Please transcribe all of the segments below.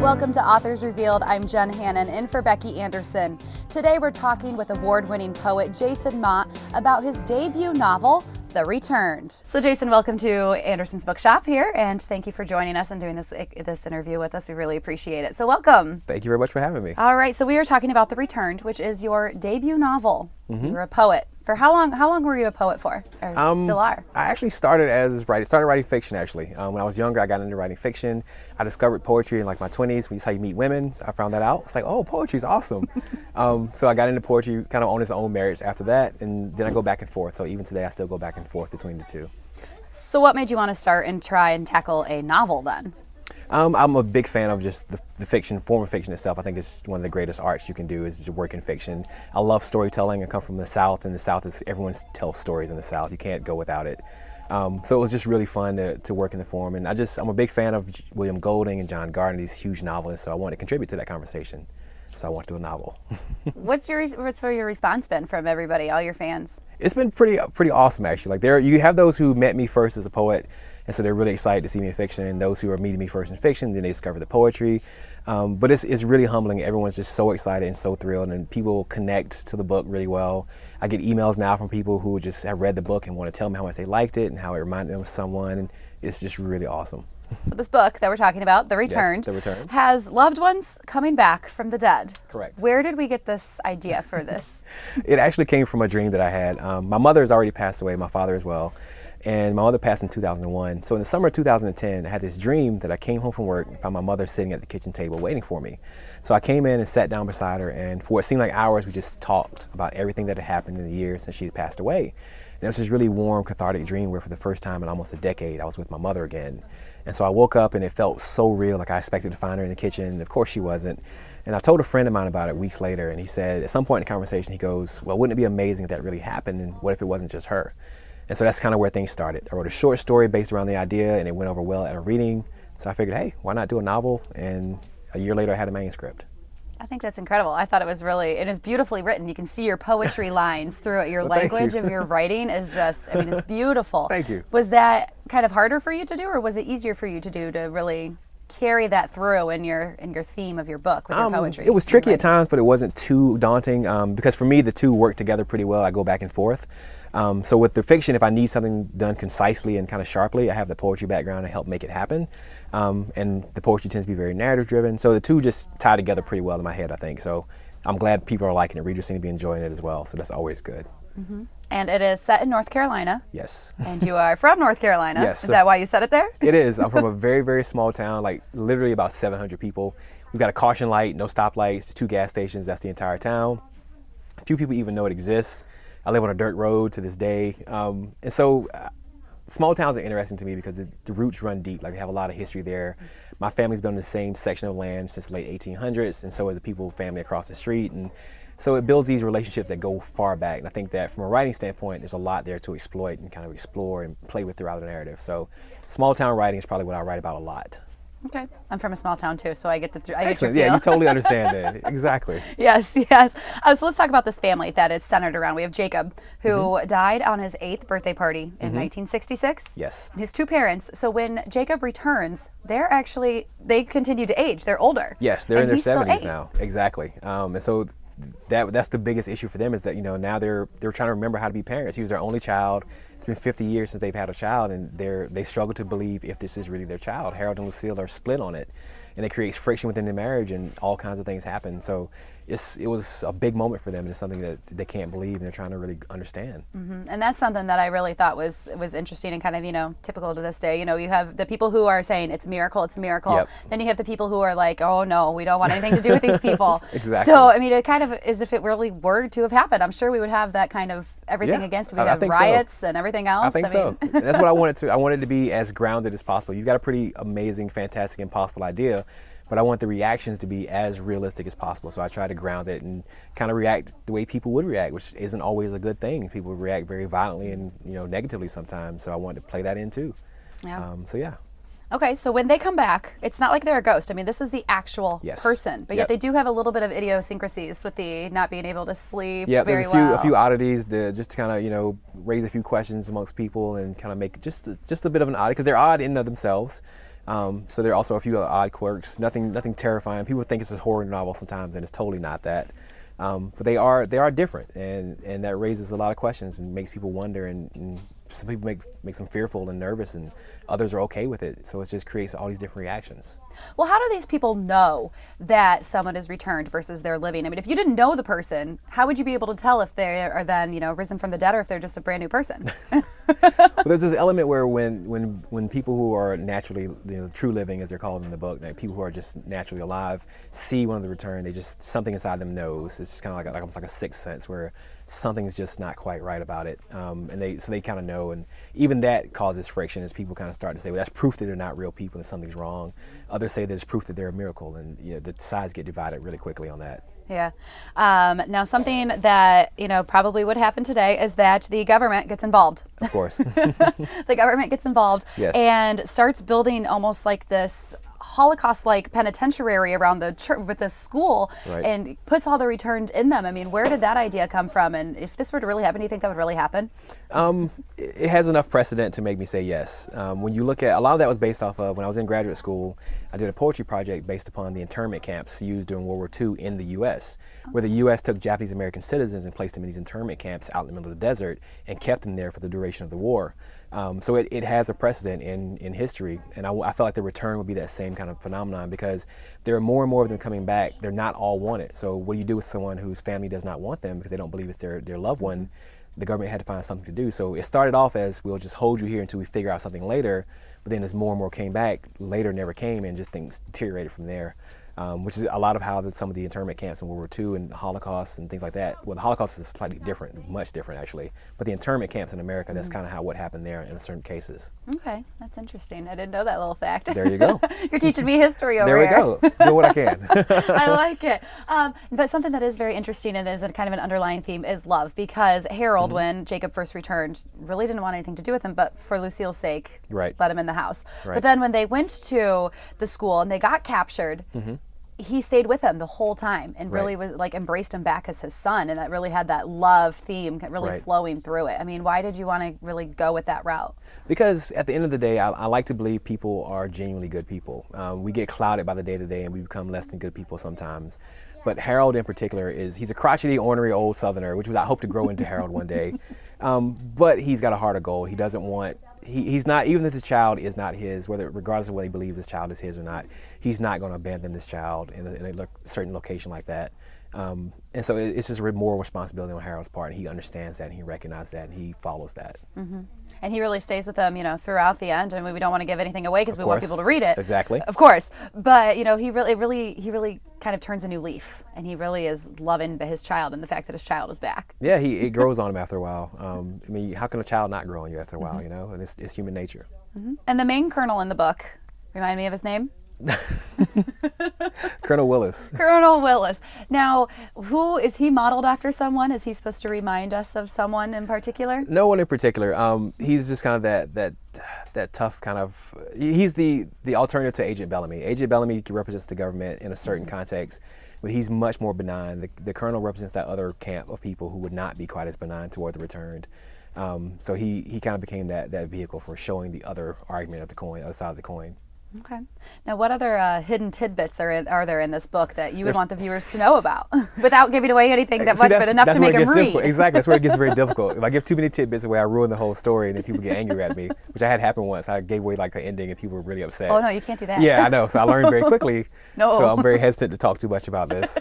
Welcome to Authors Revealed. I'm Jen Hanon, in for Becky Anderson. Today we're talking with award-winning poet Jason Mott about his debut novel, The Returned. So Jason, welcome to Anderson's Bookshop here, and thank you for joining us and doing this interview with us. We really appreciate it. So welcome. Thank you very much for having me. All right, so we are talking about The Returned, which is your debut novel. You're a poet. For how long were you a poet for, or still are? I actually started writing fiction actually. When I was younger, I got into writing fiction. I discovered poetry in like my 20s, which is how you meet women. So I found that out. It's like, oh, poetry's awesome. So I got into poetry kind of on its own merits after that, and then I go back and forth. So even today, I still go back and forth between the two. So what made you want to start and try and tackle a novel then? I'm a big fan of just the form of fiction itself. I think it's one of the greatest arts you can do is to work in fiction. I love storytelling. I come from the South, and the South is, everyone tells stories in the South. You can't go without it. So it was just really fun to work in the form. And I'm a big fan of William Golding and John Gardner, these huge novelists, so I wanted to contribute to that conversation. So I want to do a novel. What's your response been from everybody, all your fans? It's been pretty awesome actually. Like you have those who met me first as a poet, and so they're really excited to see me in fiction, and those who are meeting me first in fiction, then they discover the poetry. But it's really humbling. Everyone's just so excited and so thrilled, and people connect to the book really well. I get emails now from people who just have read the book and want to tell me how much they liked it and how it reminded them of someone, and it's just really awesome. So this book that we're talking about, The Returned, yes, The Returned, has loved ones coming back from the dead. Correct. Where did we get this idea for this? It actually came from a dream that I had. My mother has already passed away, my father as well. And my mother passed in 2001. So in the summer of 2010, I had this dream that I came home from work and found my mother sitting at the kitchen table waiting for me. So I came in and sat down beside her, and for what seemed like hours, we just talked about everything that had happened in the years since she had passed away. And it was this really warm, cathartic dream where for the first time in almost a decade, I was with my mother again. And so I woke up and it felt so real, like I expected to find her in the kitchen, and of course she wasn't. And I told a friend of mine about it weeks later, and he said, at some point in the conversation, he goes, well, wouldn't it be amazing if that really happened, and what if it wasn't just her? And so that's kind of where things started. I wrote a short story based around the idea, and it went over well at a reading. So I figured, hey, why not do a novel? And a year later, I had a manuscript. I think that's incredible. I thought it is beautifully written. You can see your poetry lines through it. Your language of your writing is just, it's beautiful. Thank you. Was that kind of harder for you to do, or was it easier for you to do, to really carry that through in your theme of your book with your poetry? It was tricky at times, but it wasn't too daunting because for me, the two work together pretty well. I go back and forth. So with the fiction, if I need something done concisely and kind of sharply, I have the poetry background to help make it happen. And the poetry tends to be very narrative driven. So the two just tie together pretty well in my head, I think. So I'm glad people are liking it. Readers seem to be enjoying it as well. So that's always good. Mm-hmm. And it is set in North Carolina. Yes. And you are from North Carolina. Yes. Is that why you set it there? It is. I'm from a very, very small town, like literally about 700 people. We've got a caution light, no stoplights, 2 gas stations. That's the entire town. Few people even know it exists. I live on a dirt road to this day. And so small towns are interesting to me because the roots run deep. Like they have a lot of history there. My family's been in the same section of land since the late 1800s, and so has the family across the street. And so it builds these relationships that go far back. And I think that from a writing standpoint, there's a lot there to exploit and kind of explore and play with throughout the narrative. So small town writing is probably what I write about a lot. Okay, I'm from a small town too, so I get your Excellent. feel. Yeah, you totally understand that. Exactly. Yes. So let's talk about this family that is centered around. We have Jacob, who died on his 8th birthday party in 1966. Yes. His 2 parents. So when Jacob returns, they continue to age. They're older. Yes, they're in their 70s 8. now. Exactly. And so that's the biggest issue for them is that now they're trying to remember how to be parents. He was their only child. It's been 50 years since they've had a child, and they struggle to believe if this is really their child. Harold and Lucille are split on it, and it creates friction within their marriage, and all kinds of things happen. So it was a big moment for them, and it's something that they can't believe, and they're trying to really understand. Mm-hmm. And that's something that I really thought was interesting and kind of typical to this day. You have the people who are saying it's a miracle. Yep. Then you have the people who are like, oh no, we don't want anything to do with these people. Exactly. So it kind of as if it really were to have happened. I'm sure we would have that kind of everything against it. We'd have riots and everything else. I think so. And that's what I wanted to. I wanted to be as grounded as possible. You've got a pretty amazing, fantastic, impossible idea, but I want the reactions to be as realistic as possible. So I try to ground it and kind of react the way people would react, which isn't always a good thing. People react very violently and negatively sometimes. So I wanted to play that in too. Yeah. Okay, so when they come back, it's not like they're a ghost. This is the actual person, but yet they do have a little bit of idiosyncrasies with the not being able to sleep very well. There's a few oddities just to kind of, raise a few questions amongst people and kind of make just a bit of an oddity, because they're odd in and of themselves. So there are also a few other odd quirks. Nothing terrifying. People think it's a horror novel sometimes, and it's totally not that. But they are different, and that raises a lot of questions and makes people wonder. And some people makes them fearful and nervous, and others are okay with it. So it just creates all these different reactions. Well, how do these people know that someone is returned versus they're living? I mean, if you didn't know the person, how would you be able to tell if they are then, risen from the dead, or if they're just a brand new person? Well, there's this element where when people who are naturally, true living, as they're called in the book, like people who are just naturally alive, see one of the return, something inside them knows. It's just kind of like almost like a sixth sense where something's just not quite right about it, and they kind of know, and even that causes friction as people kind of start to say, well, that's proof that they're not real people and something's wrong. Others say there's proof that they're a miracle, and the sides get divided really quickly on that. Yeah. Now, something that probably would happen today is that the government gets involved. Of course. The government gets involved, yes, and starts building almost like this Holocaust-like penitentiary around the church with the school, right, and puts all the returned in them. I mean, where did that idea come from? And if this were to really happen, do you think that would really happen? It has enough precedent to make me say yes. When you look at, a lot of that was based off of when I was in graduate school, I did a poetry project based upon the internment camps used during World War II in the U.S., where the U.S. took Japanese American citizens and placed them in these internment camps out in the middle of the desert and kept them there for the duration of the war. So it has a precedent in history, and I felt like the return would be that same kind of phenomenon, because there are more and more of them coming back. They're not all wanted. So what do you do with someone whose family does not want them because they don't believe it's their loved one? The government had to find something to do. So it started off as, we'll just hold you here until we figure out something later, but then as more and more came back, later never came, and just things deteriorated from there. Which is a lot of how some of the internment camps in World War II and the Holocaust and things like that. Well, the Holocaust is slightly different, much different actually. But the internment camps in America, that's kind of what happened there in certain cases. Okay, that's interesting. I didn't know that little fact. There you go. You're teaching me history over here. There we go. Do what I can. I like it. But something that is very interesting and is a kind of an underlying theme is love, because Harold, when Jacob first returned, really didn't want anything to do with him, but for Lucille's sake, right, let him in the house. Right. But then when they went to the school and they got captured, he stayed with him the whole time and really was like embraced him back as his son, and that really had that love theme really flowing through it. I mean, why did you want to really go with that route? Because at the end of the day, I like to believe people are genuinely good people. We get clouded by the day-to-day and we become less than good people sometimes. But Harold in particular he's a crotchety, ornery old Southerner, which I hope to grow into Harold one day. But he's got a heart of gold. He doesn't want, he's not, even if his child is not his, regardless of whether he believes his child is his or not, he's not going to abandon this child in a certain location like that. And so it's just a moral responsibility on Harold's part, and he understands that, and he recognizes that, and he follows that. And he really stays with them, throughout the end. I mean, we don't want to give anything away because we want people to read it. Exactly. Of course. But, he really kind of turns a new leaf, and he really is loving his child and the fact that his child is back. Yeah, it grows on him after a while. I mean, how can a child not grow on you after a while, And it's human nature. And the main colonel in the book, remind me of his name? Colonel Willis. Colonel Willis. Now, who is he modeled after? Someone? Is he supposed to remind us of someone in particular? No one in particular. He's just kind of that tough kind of. He's the alternative to Agent Bellamy. Agent Bellamy represents the government in a certain context, but he's much more benign. The colonel represents that other camp of people who would not be quite as benign toward the returned. So he kind of became that vehicle for showing the other argument of the coin, other side of the coin. Okay. Now, what other hidden tidbits are there in this book that you would want the viewers to know about, without giving away anything that much, but enough to make them read? Difficult. Exactly. That's where it gets very difficult. If I give too many tidbits away, I ruin the whole story, and then people get angry at me, which I had happen once. I gave away like the ending, and people were really upset. Oh no, you can't do that. Yeah, I know. So I learned very quickly. No. So I'm very hesitant to talk too much about this.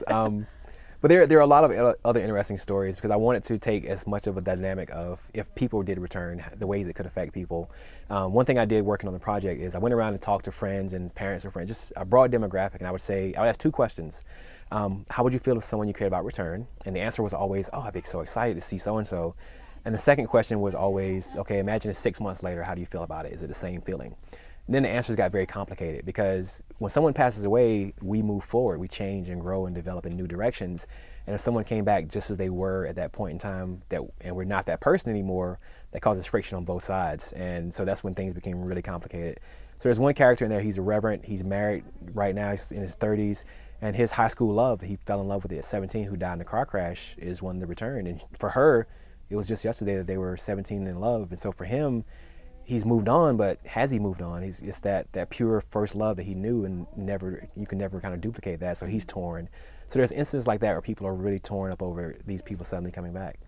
But there are a lot of other interesting stories, because I wanted to take as much of a dynamic of, if people did return, the ways it could affect people. One thing I did working on the project is I went around and talked to friends and parents of friends, just a broad demographic, and I would ask two questions. How would you feel if someone you cared about returned? And the answer was always, oh, I'd be so excited to see so-and-so. And the second question was always, okay, imagine it's 6 months later, how do you feel about it? Is it the same feeling? And then the answers got very complicated, because when someone passes away, we move forward, we change and grow and develop in new directions. And if someone came back just as they were at that point in time, and we're not that person anymore, that causes friction on both sides. And so that's when things became really complicated. So there's one character in there, he's a reverend, he's married right now, he's in his 30s, and his high school love, he fell in love with it at 17, who died in a car crash, is one that returned. And for her, it was just yesterday that they were 17 in love. And so for him, he's moved on, but has he moved on? It's that pure first love that he knew, and you can never kind of duplicate that. So he's torn. So there's instances like that where people are really torn up over these people suddenly coming back.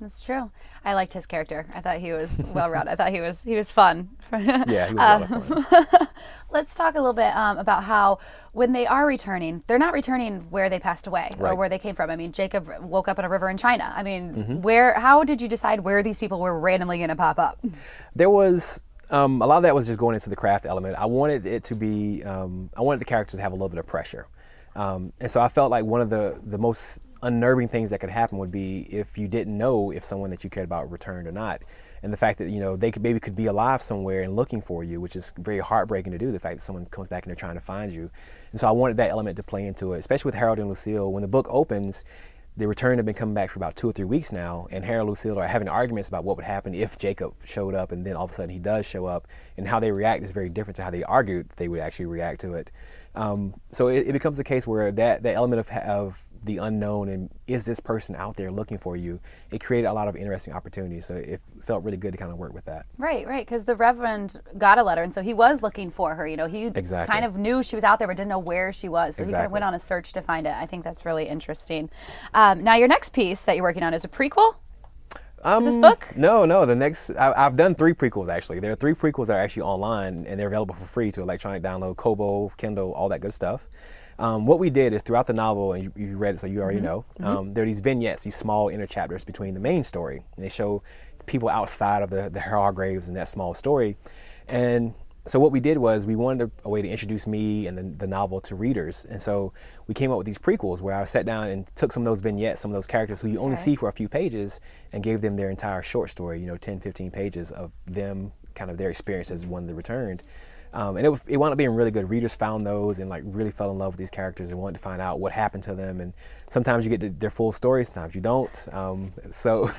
That's true. I liked his character. I thought he was well-rounded. I thought he was fun. Yeah, he was a lot of fun. Let's talk a little bit about how when they are returning, they're not returning where they passed away or where they came from. I mean, Jacob woke up in a river in China. I mean, how did you decide where these people were randomly going to pop up? There was a lot of that was just going into the craft element. I wanted it to be, I wanted the characters to have a little bit of pressure. And so I felt like one of the most unnerving things that could happen would be if you didn't know if someone that you cared about returned or not. And the fact that, they could be alive somewhere and looking for you, which is very heartbreaking to do, the fact that someone comes back and they're trying to find you. And so I wanted that element to play into it, especially with Harold and Lucille. When the book opens, the return have been coming back for about 2 or 3 weeks now, and Harold and Lucille are having arguments about what would happen if Jacob showed up and then all of a sudden he does show up, and how they react is very different to how they argued they would actually react to it. So it becomes a case where that element of the unknown and is this person out there looking for you, it created a lot of interesting opportunities. So it felt really good to kind of work with that. Right, because the Reverend got a letter, and so he was looking for her. He kind of knew she was out there but didn't know where she was. So he kind of went on a search to find it. I think that's really interesting. Now your next piece that you're working on is a prequel to this book? No. The next, I've done 3 prequels actually. There are 3 prequels that are actually online and they're available for free to electronic download, Kobo, Kindle, all that good stuff. What we did is throughout the novel, and you read it so you already know, there are these vignettes, these small inner chapters between the main story. And they show people outside of the Hargraves in that small story. And so what we did was we wanted a way to introduce me and the novel to readers. And so we came up with these prequels where I sat down and took some of those vignettes, some of those characters who you only see for a few pages, and gave them their entire short story, 10, 15 pages of them, kind of their experience as one that returned. And it wound up being really good. Readers found those and really fell in love with these characters and wanted to find out what happened to them. And sometimes you get their full story, sometimes you don't. So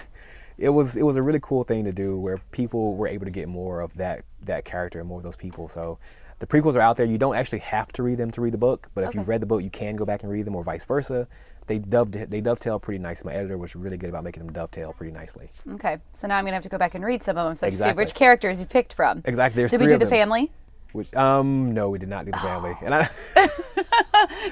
it was a really cool thing to do where people were able to get more of that character and more of those people. So the prequels are out there. You don't actually have to read them to read the book, but if you've read the book, you can go back and read them, or vice versa. They dovetail pretty nice. My editor was really good about making them dovetail pretty nicely. Okay, so now I'm gonna have to go back and read some of them. So which characters you picked from? Exactly. There's Did 3 we do of the them. family? Which no, we did not do the family. And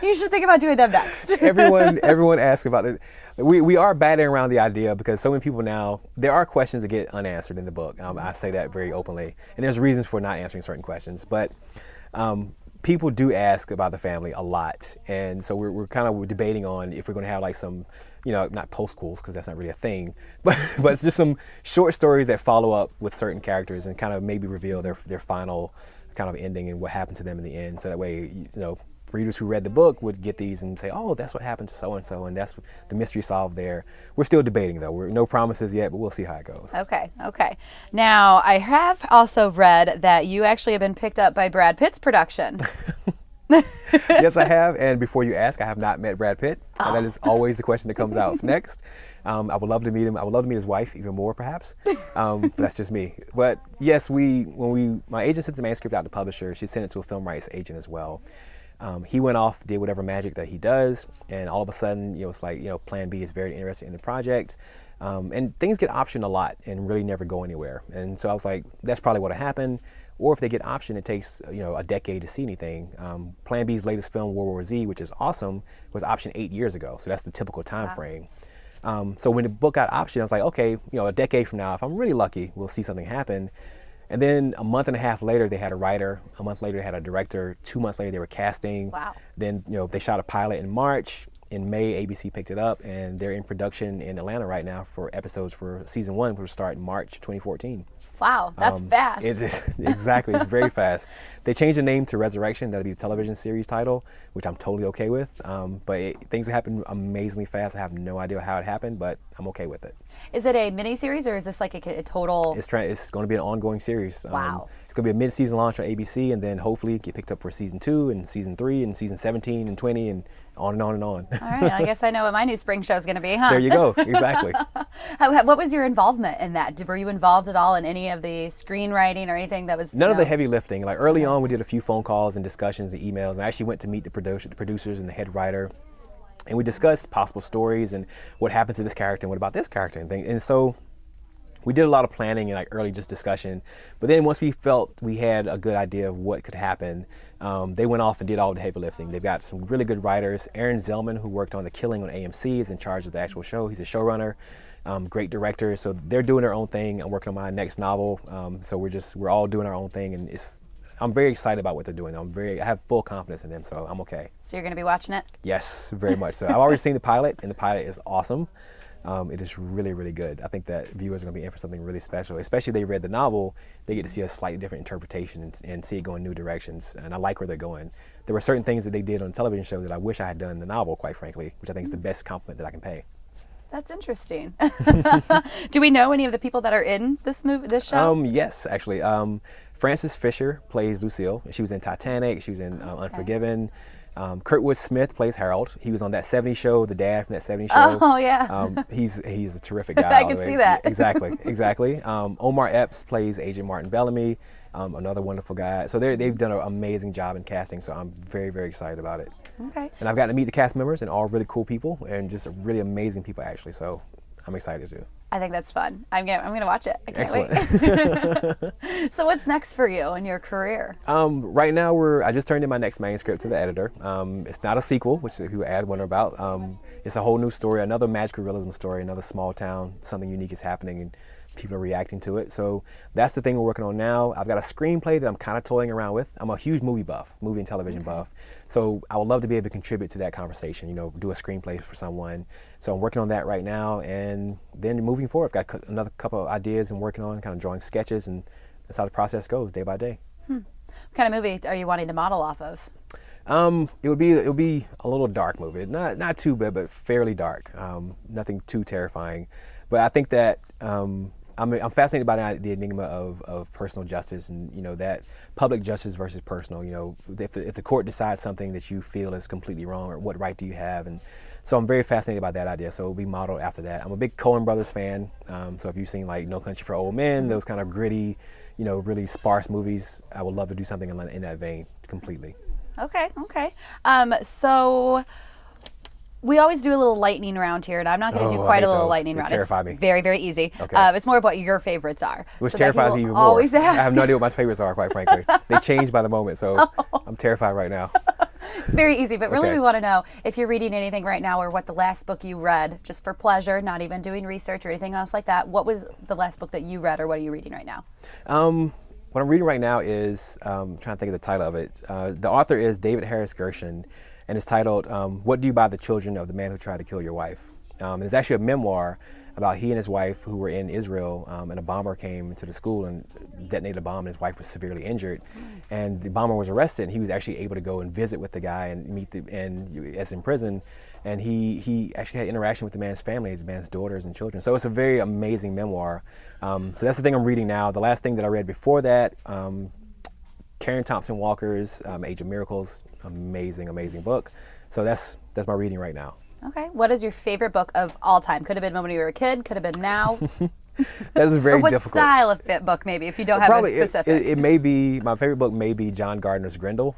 You should think about doing them next. everyone asks about it. We are batting around the idea because so many people now, there are questions that get unanswered in the book. I say that very openly, and there's reasons for not answering certain questions. But people do ask about the family a lot, and so we're kind of debating on if we're going to have some, not postquels because that's not really a thing, but it's just some short stories that follow up with certain characters and kind of maybe reveal their final kind of ending and what happened to them in the end. So that way, readers who read the book would get these and say, oh, that's what happened to so-and-so, and that's the mystery solved there. We're still debating, though. No promises yet, but we'll see how it goes. Okay. Now, I have also read that you actually have been picked up by Brad Pitt's production. Yes, I have. And before you ask, I have not met Brad Pitt. That is always the question that comes out next. I would love to meet him. I would love to meet his wife even more, perhaps. But that's just me. But yes, my agent sent the manuscript out to the publisher. She sent it to a film rights agent as well. He went off, did whatever magic that he does, and all of a sudden, it's like, Plan B is very interested in the project. And things get optioned a lot and really never go anywhere. And so I was like, that's probably what happened. Or if they get optioned, it takes a decade to see anything. Plan B's latest film, World War Z, which is awesome, was optioned 8 years ago. So that's the typical time frame. So when the book got optioned, I was like, okay, a decade from now, if I'm really lucky, we'll see something happen. And then a month and a half later, they had a writer. A month later, they had a director. 2 months later, they were casting. Wow. Then, they shot a pilot in March. In May, ABC picked it up, and they're in production in Atlanta right now for episodes for season 1, which will start in March 2014. Wow, that's fast. Exactly, it's very fast. They changed the name to Resurrection. That'll be the television series title, which I'm totally okay with. But things happen amazingly fast. I have no idea how it happened, but I'm okay with it. Is it a mini-series or is this like a total? It's going to be an ongoing series. Wow. It's going to be a mid-season launch on ABC, and then hopefully get picked up for season 2 and season 3 and season 17 and 20 and on and on and on. All right, I guess I know what my new spring show is going to be, huh? There you go, exactly. What was your involvement in that? Were you involved at all in any of the screenwriting or anything that was? None of the heavy lifting. Like early on, we did a few phone calls and discussions and emails, and I actually went to meet the producers and the head writer, and we discussed possible stories and what happened to this character and what about this character and things. And so we did a lot of planning and like early just discussion. But then once we felt we had a good idea of what could happen, they went off and did all the heavy lifting. They've got some really good writers. Aaron Zellman, who worked on The Killing on AMC, is in charge of the actual show. He's a showrunner, great director. So they're doing their own thing. I'm working on my next novel. So we're all doing our own thing, and I'm very excited about what they're doing. I have full confidence in them, so I'm okay. So you're going to be watching it? Yes, very much so. I've already seen the pilot, and the pilot is awesome. It is really, really good. I think that viewers are going to be in for something really special. Especially if they read the novel, they get to see a slightly different interpretation and see it go in new directions. And I like where they're going. There were certain things that they did on the television show that I wish I had done in the novel, quite frankly, which I think is the best compliment that I can pay. That's interesting. Do we know any of the people that are in this show? Yes, actually. Frances Fisher plays Lucille. She was in Titanic. She was in Unforgiven. Kurtwood Smith plays Harold. He was on that '70s show, the dad from that '70s show. Oh, yeah. He's a terrific guy. I can see that. Exactly. Omar Epps plays Agent Martin Bellamy, another wonderful guy. So they've done an amazing job in casting, so I'm very, very excited about it. Okay. And I've gotten to meet the cast members, and all really cool people, and just really amazing people, actually. So I'm excited too. I think that's fun. I'm gonna watch it. I can't Excellent. wait. So what's next for you in your career? Right now I just turned in my next manuscript to the editor. It's not a sequel, which you add one about. It's a whole new story, another magical realism story, another small town, something unique is happening and people are reacting to it. So that's the thing we're working on now. I've got a screenplay that I'm kind of toying around with. I'm a huge movie and television buff. So I would love to be able to contribute to that conversation, do a screenplay for someone. So I'm working on that right now, and then moving forward, I've got another couple of ideas I'm working on, kind of drawing sketches, and that's how the process goes day by day. What kind of movie are you wanting to model off of? It would be a little dark movie, not too bad, but fairly dark. Nothing too terrifying, but I think that I'm fascinated by the enigma of personal justice, and that public justice versus personal. If the court decides something that you feel is completely wrong, or what right do you have? And so I'm very fascinated by that idea. So it'll be modeled after that. I'm a big Coen Brothers fan. So if you've seen like No Country for Old Men, those kind of gritty, really sparse movies, I would love to do something in that vein completely. Okay. So we always do a little lightning round here, and I'm not going to do quite a little lightning round. Terrify me. Very, very easy. Okay. It's more of what your favorites are. Which terrifies me even more. Always ask. I have no idea what my favorites are, quite frankly. They change by the moment, so I'm terrified right now. It's very easy, but really Okay. we want to know if you're reading anything right now, or what the last book you read, just for pleasure, not even doing research or anything else like that. What was the last book that you read, or what are you reading right now? What I'm reading right now is, I'm trying to think of the title of it. The author is David Harris Gershon, and it's titled, What Do You Buy the Children of the Man Who Tried to Kill Your Wife? And it's actually a memoir about he and his wife who were in Israel, and a bomber came to the school and detonated a bomb, and his wife was severely injured. And the bomber was arrested, and he was actually able to go and visit with the guy and meet as in prison. And he actually had interaction with the man's family, the man's daughters and children. So it's a very amazing memoir. So that's the thing I'm reading now. The last thing that I read before that, Karen Thompson Walker's Age of Miracles, amazing book. So that's my reading right now. Okay. What is your favorite book of all time? Could have been when you were a kid, could have been now. That is very or what difficult. style of book, maybe, if you don't have a specific? It may be, my favorite book may be John Gardner's Grendel,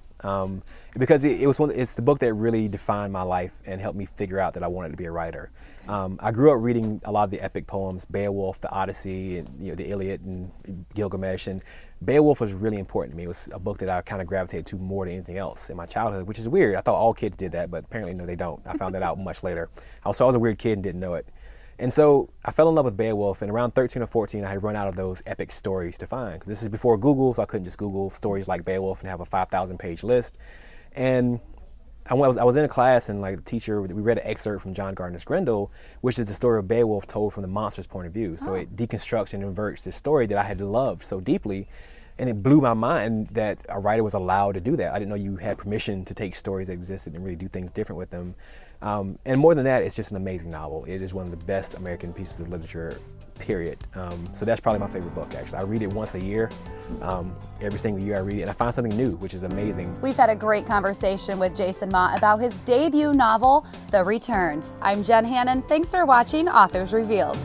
because it's the book that really defined my life and helped me figure out that I wanted to be a writer. I grew up reading a lot of the epic poems, Beowulf, the Odyssey, and the Iliad and Gilgamesh, and Beowulf was really important to me. It was a book that I kind of gravitated to more than anything else in my childhood, which is weird. I thought all kids did that, but apparently no, they don't. I found that out much later. I was a weird kid and didn't know it. And so I fell in love with Beowulf, and around 13 or 14, I had run out of those epic stories to find. 'Cause this is before Google, so I couldn't just Google stories like Beowulf and have a 5,000-page list. And I was in a class, and like the teacher, we read an excerpt from John Gardner's Grendel, which is the story of Beowulf told from the monster's point of view. So it deconstructs and inverts this story that I had loved so deeply. And it blew my mind that a writer was allowed to do that. I didn't know you had permission to take stories that existed and really do things different with them. And more than that, it's just an amazing novel. It is one of the best American pieces of literature, period. So that's probably my favorite book, actually. I read it once a year. Every single year I read it, and I find something new, which is amazing. We've had a great conversation with Jason Mott about his debut novel, The Returned. I'm Jen Hanon. Thanks for watching Authors Revealed.